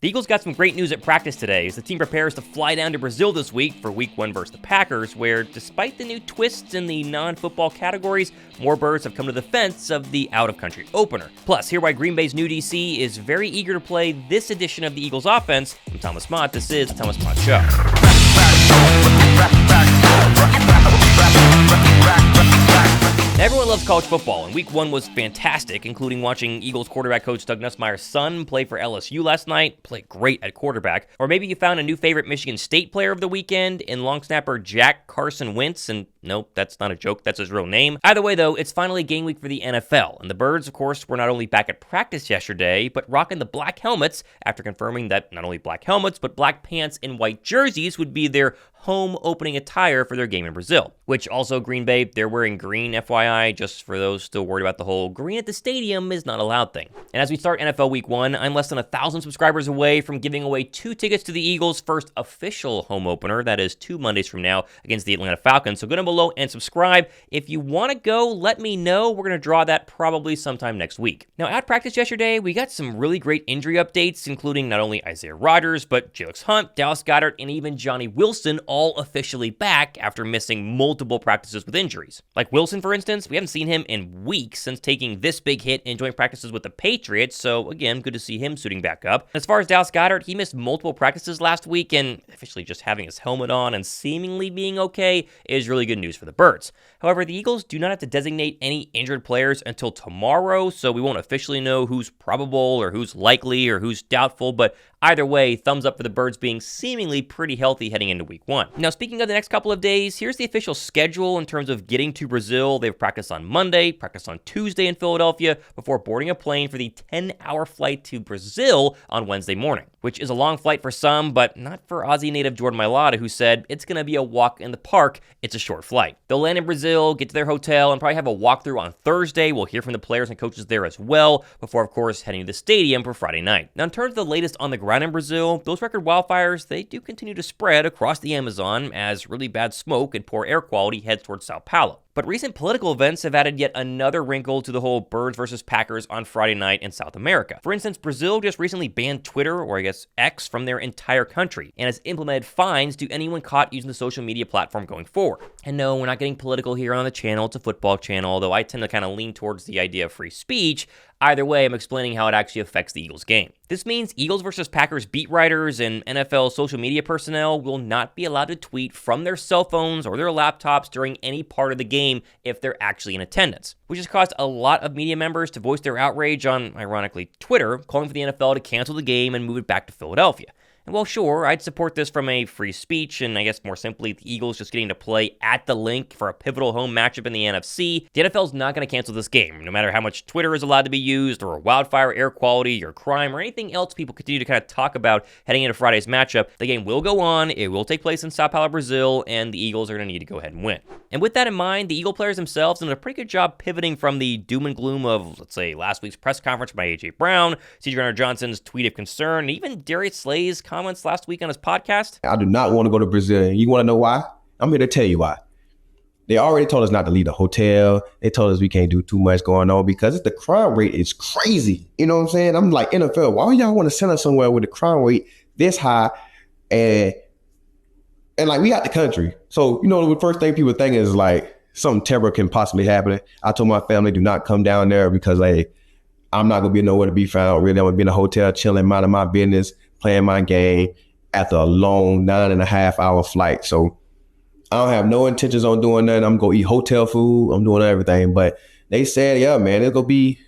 The Eagles got some great news at practice today as the team prepares to fly down to Brazil this week for Week 1 versus the Packers, where despite the new twists in the non-football categories, more birds have come to the fence of the out-of-country opener. Plus, hear why Green Bay's new DC is very eager to play this edition of the Eagles offense. I'm Thomas Mott. This is the Thomas Mott Show. Everyone loves college football, and Week 1 was fantastic, including watching Eagles quarterback coach Doug Nussmeier's son play for LSU last night, play great at quarterback. Or maybe you found a new favorite Michigan State player of the weekend in long snapper Jack Carson Wentz, and nope, that's not a joke, that's his real name. Either way, though, it's finally game week for the NFL, and the Birds, of course, were not only back at practice yesterday, but rocking the black helmets after confirming that not only black helmets, but black pants and white jerseys would be their home opening attire for their game in Brazil. Which also, Green Bay, they're wearing green, FYI, just for those still worried about the whole green at the stadium is not allowed thing. And as we start NFL Week 1, I'm less than 1,000 subscribers away from giving away 2 tickets to the Eagles' first official home opener. That is 2 Mondays from now against the Atlanta Falcons. So go down below and subscribe. If you want to go, let me know. We're going to draw that probably sometime next week. Now, at practice yesterday, we got some really great injury updates, including not only Isaiah Rodgers, but Jalen Hunt, Dallas Goedert, and even Johnny Wilson all officially back after missing multiple practices with injuries. Like Wilson, for instance, we haven't seen him in weeks since taking this big hit and joining practices with the Patriots, so again, good to see him suiting back up. As far as Dallas Goedert, he missed multiple practices last week, and officially just having his helmet on and seemingly being okay is really good news for the Birds. However, the Eagles do not have to designate any injured players until tomorrow, so we won't officially know who's probable or who's likely or who's doubtful, but either way, thumbs up for the Birds being seemingly pretty healthy heading into Week 1. Now, speaking of the next couple of days, here's the official schedule in terms of getting to Brazil. They have practice on Monday, practice on Tuesday in Philadelphia, before boarding a plane for the 10-hour flight to Brazil on Wednesday morning, which is a long flight for some, but not for Aussie native Jordan Mailata, who said it's going to be a walk in the park. It's a short flight. They'll land in Brazil, get to their hotel, and probably have a walkthrough on Thursday. We'll hear from the players and coaches there as well, before, of course, heading to the stadium for Friday night. Now, in terms of the latest on the ground in Brazil, those record wildfires, they do continue to spread across the Amazon as really bad smoke and poor air quality heads towards Sao Paulo. But recent political events have added yet another wrinkle to the whole Birds versus Packers on Friday night in South America. For instance, Brazil just recently banned Twitter, or I guess X, from their entire country, and has implemented fines to anyone caught using the social media platform going forward. And no, we're not getting political here on the channel. It's a football channel, although I tend to kind of lean towards the idea of free speech. Either way, I'm explaining how it actually affects the Eagles game. This means Eagles versus Packers beat writers and NFL social media personnel will not be allowed to tweet from their cell phones or their laptops during any part of the game if they're actually in attendance, which has caused a lot of media members to voice their outrage on, ironically, Twitter, calling for the NFL to cancel the game and move it back to Philadelphia. And while sure, I'd support this from a free speech, and I guess more simply, the Eagles just getting to play at the Link for a pivotal home matchup in the NFC, the NFL's not going to cancel this game, no matter how much Twitter is allowed to be used, or wildfire, air quality, or crime, or anything else people continue to kind of talk about heading into Friday's matchup. The game will go on, it will take place in Sao Paulo, Brazil, and the Eagles are going to need to go ahead and win. And with that in mind, the Eagle players themselves did a pretty good job pivoting from the doom and gloom of, let's say, last week's press conference by A.J. Brown, C.J. Gardner-Johnson's tweet of concern, and even Darius Slay's comments last week on his podcast. I do not want to go to Brazil. You want to know why? I'm here to tell you why. They already told us not to leave the hotel. They told us we can't do too much going on because the crime rate is crazy. You know what I'm saying? I'm like, NFL, why y'all want to send us somewhere with the crime rate this high and like we out the country? So, you know, the first thing people think is like something terrible can possibly happen. I told my family, do not come down there because I'm not going to be nowhere to be found. Really, I'm going to be in a hotel chilling, minding my business, playing my game after a long 9.5-hour flight. So I don't have no intentions on doing nothing. I'm going to eat hotel food. I'm doing everything. But they said, yeah, man, it's going to be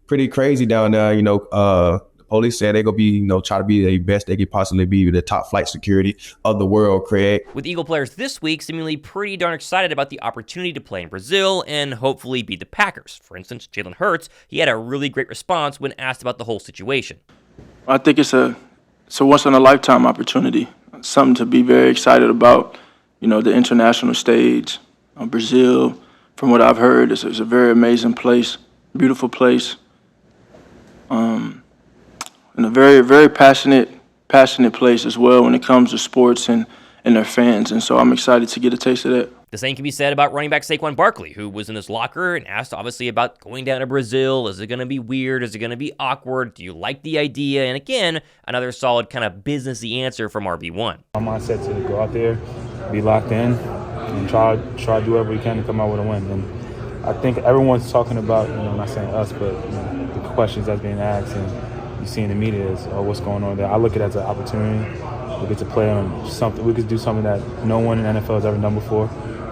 pretty crazy down there. You know, the police said they're going to be, you know, try to be the best they could possibly be with the top flight security of the world, Craig. With Eagle players this week seemingly pretty darn excited about the opportunity to play in Brazil and hopefully beat the Packers. For instance, Jalen Hurts, he had a really great response when asked about the whole situation. I think it's a once-in-a-lifetime opportunity, something to be very excited about. You know, the international stage, Brazil, from what I've heard, is a very amazing place, beautiful place, and a very, very passionate place as well when it comes to sports and their fans. And so I'm excited to get a taste of that. The same can be said about running back Saquon Barkley, who was in his locker and asked obviously about going down to Brazil. Is it going to be weird? Is it going to be awkward? Do you like the idea? And again, another solid kind of businessy answer from RB1. My mindset to go out there, be locked in, and try to do whatever we can to come out with a win. And I think everyone's talking about, I'm not saying us, but the questions that's being asked and you see in the media is what's going on there. I look at it as an opportunity. We get to play on something. We could do something that no one in the NFL has ever done before.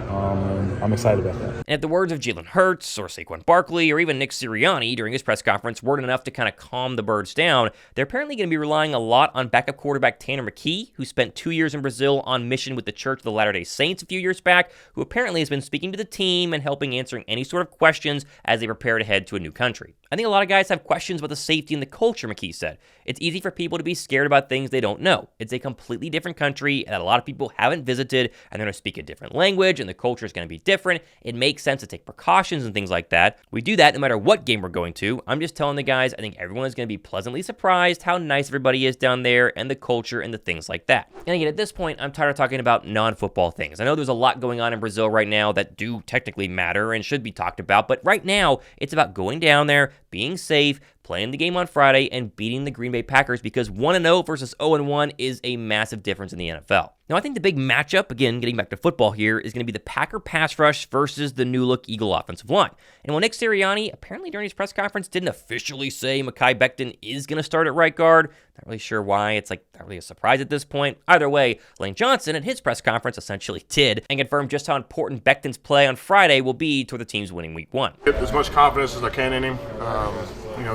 And I'm excited about that. And if the words of Jalen Hurts or Saquon Barkley or even Nick Sirianni during his press conference weren't enough to kind of calm the birds down, they're apparently going to be relying a lot on backup quarterback Tanner McKee, who spent 2 years in Brazil on mission with the Church of the Latter-day Saints a few years back, who apparently has been speaking to the team and helping answering any sort of questions as they prepare to head to a new country. I think a lot of guys have questions about the safety and the culture, McKee said. It's easy for people to be scared about things they don't know. It's a completely different country that a lot of people haven't visited, and they're going to speak a different language, and the culture is going to be different. It makes sense to take precautions and things like that. We do that no matter what game we're going to. I'm just telling the guys, I think everyone is going to be pleasantly surprised how nice everybody is down there and the culture and the things like that. And again, at this point, I'm tired of talking about non-football things. I know there's a lot going on in Brazil right now that do technically matter and should be talked about, but right now, it's about going down there, being safe, playing the game on Friday, and beating the Green Bay Packers because 1-0 versus 0-1 is a massive difference in the NFL. Now, I think the big matchup, again, getting back to football here, is going to be the Packer pass rush versus the new-look Eagle offensive line. And while Nick Sirianni, apparently during his press conference, didn't officially say Mekhi Becton is going to start at right guard, not really sure why. It's like not really a surprise at this point. Either way, Lane Johnson at his press conference essentially did and confirmed just how important Becton's play on Friday will be toward the team's winning Week 1. Get as much confidence as I can in him.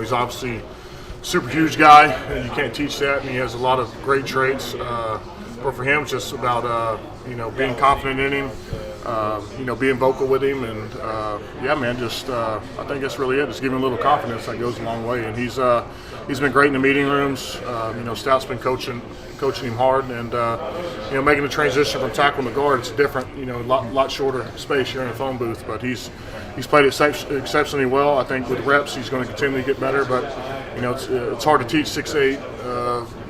He's obviously a super huge guy, and you can't teach that, and he has a lot of great traits. But for him, it's just about, being confident in him, being vocal with him. And, I think that's really it. Just giving him a little confidence that goes a long way. And he's been great in the meeting rooms. Stout's been coaching him hard. And, making the transition from tackle to guard, it's different, a lot shorter space here in the phone booth. But he's played exceptionally well. I think with reps, he's going to continue to get better. But, it's hard to teach 6'8",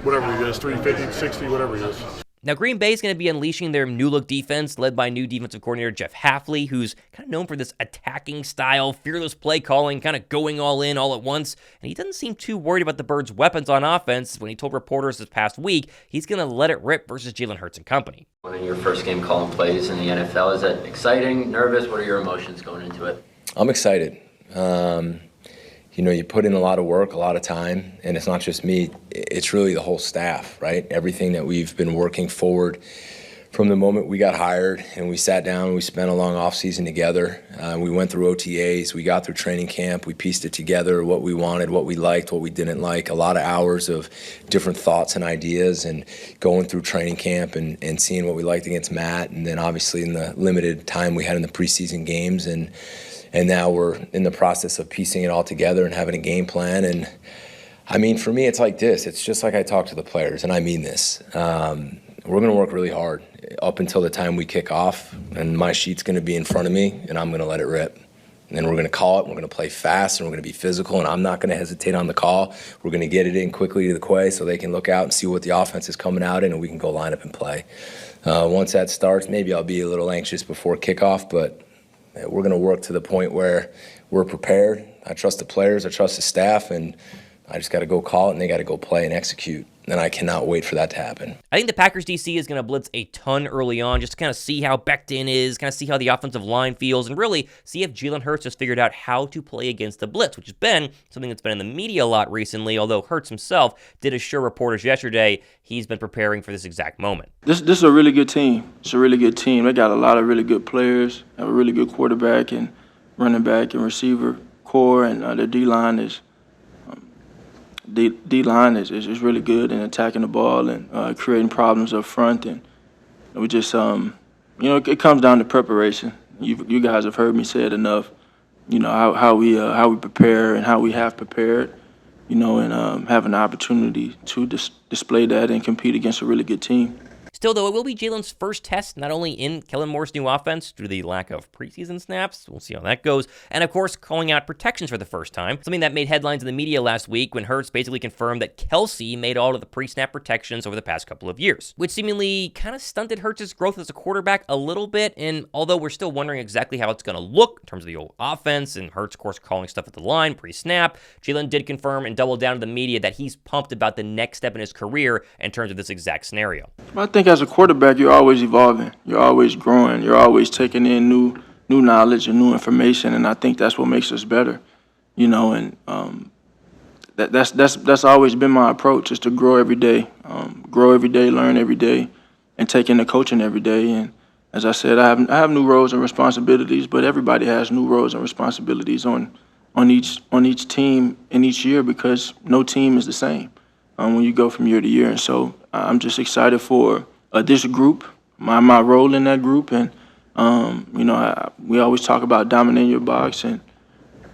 whatever he is, 350, 60, whatever he is. Now, Green Bay is going to be unleashing their new-look defense led by new defensive coordinator Jeff Hafley, who's kind of known for this attacking style, fearless play calling, kind of going all in all at once. And he doesn't seem too worried about the Birds' weapons on offense when he told reporters this past week he's going to let it rip versus Jalen Hurts and company. Winning your first game calling plays in the NFL, is that exciting, nervous? What are your emotions going into it? I'm excited. You put in a lot of work, a lot of time, and it's not just me, it's really the whole staff, right? Everything that we've been working forward from the moment we got hired and we sat down, we spent a long off season together. We went through OTAs, we got through training camp, we pieced it together, what we wanted, what we liked, what we didn't like, a lot of hours of different thoughts and ideas and going through training camp and seeing what we liked against Matt, and then obviously in the limited time we had in the preseason games, and now we're in the process of piecing it all together and having a game plan. And I mean, for me, it's like this. It's just like I talk to the players, and I mean this. We're going to work really hard up until the time we kick off, and my sheet's going to be in front of me, and I'm going to let it rip. And then we're going to call it, we're going to play fast, and we're going to be physical, and I'm not going to hesitate on the call. We're going to get it in quickly to the quay so they can look out and see what the offense is coming out in, and we can go line up and play. Once that starts, maybe I'll be a little anxious before kickoff, but we're going to work to the point where we're prepared. I trust the players, I trust the staff, and I just got to go call it, and they got to go play and execute. And I cannot wait for that to happen. I think the Packers DC is going to blitz a ton early on just to kind of see how Becton is, kind of see how the offensive line feels, and really see if Jalen Hurts has figured out how to play against the blitz, which has been something that's been in the media a lot recently, although Hurts himself did assure reporters yesterday he's been preparing for this exact moment. This is a really good team. It's a really good team. They got a lot of really good players, have a really good quarterback and running back and receiver core, and their D-line is D-line is really good in attacking the ball and creating problems up front. And we just, it comes down to preparation. You guys have heard me say it enough. How we prepare and how we have prepared. And having the opportunity to display that and compete against a really good team. Still, though, it will be Jalen's first test, not only in Kellen Moore's new offense due to the lack of preseason snaps. We'll see how that goes. And, of course, calling out protections for the first time, something that made headlines in the media last week when Hurts basically confirmed that Kelsey made all of the pre-snap protections over the past couple of years, which seemingly kind of stunted Hurts' growth as a quarterback a little bit. And although we're still wondering exactly how it's going to look in terms of the old offense, and Hurts, of course, calling stuff at the line pre-snap, Jalen did confirm and double down to the media that he's pumped about the next step in his career in terms of this exact scenario. I think as a quarterback, you're always evolving, you're always growing, you're always taking in new knowledge and new information, and I think that's what makes us better, and that's always been my approach, is to grow every day, learn every day, and take in the coaching every day. And as I said, I have new roles and responsibilities, but everybody has new roles and responsibilities on each team in each year, because no team is the same when you go from year to year. And so I'm just excited for this group, my role in that group, and we always talk about dominating your box and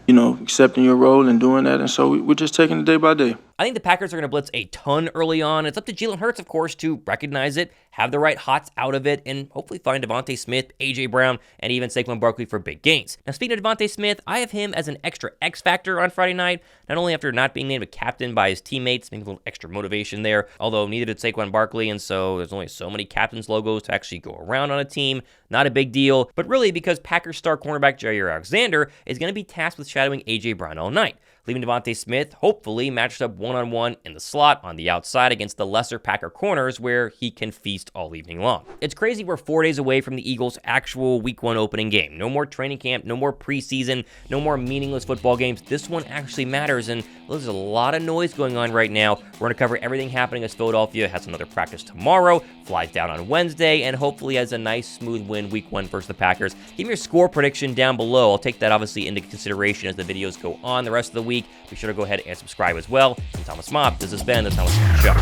accepting your role and doing that. And so we're just taking it day by day. I think the Packers are going to blitz a ton early on. It's up to Jalen Hurts, of course, to recognize it, have the right hots out of it, and hopefully find Devontae Smith, A.J. Brown, and even Saquon Barkley for big gains. Now, speaking of Devontae Smith, I have him as an extra X factor on Friday night, not only after not being named a captain by his teammates, maybe a little extra motivation there, although neither did Saquon Barkley, and so there's only so many captain's logos to actually go around on a team. Not a big deal, but really because Packers star cornerback Jair Alexander is going to be tasked with shadowing A.J. Brown all night, leaving Devontae Smith hopefully matched up one-on-one in the slot on the outside against the lesser Packer corners, where he can feast all evening long. It's crazy we're 4 days away from the Eagles' actual Week 1 opening game. No more training camp, no more preseason, no more meaningless football games. This one actually matters, and there's a lot of noise going on right now. We're going to cover everything happening as Philadelphia has another practice tomorrow, flies down on Wednesday, and hopefully has a nice, smooth win Week 1 versus the Packers. Give me your score prediction down below. I'll take that obviously into consideration as the videos go on the rest of the week. Be sure to go ahead and subscribe as well. I'm Thomas Mopp. This has been the Thomas Mopp Show.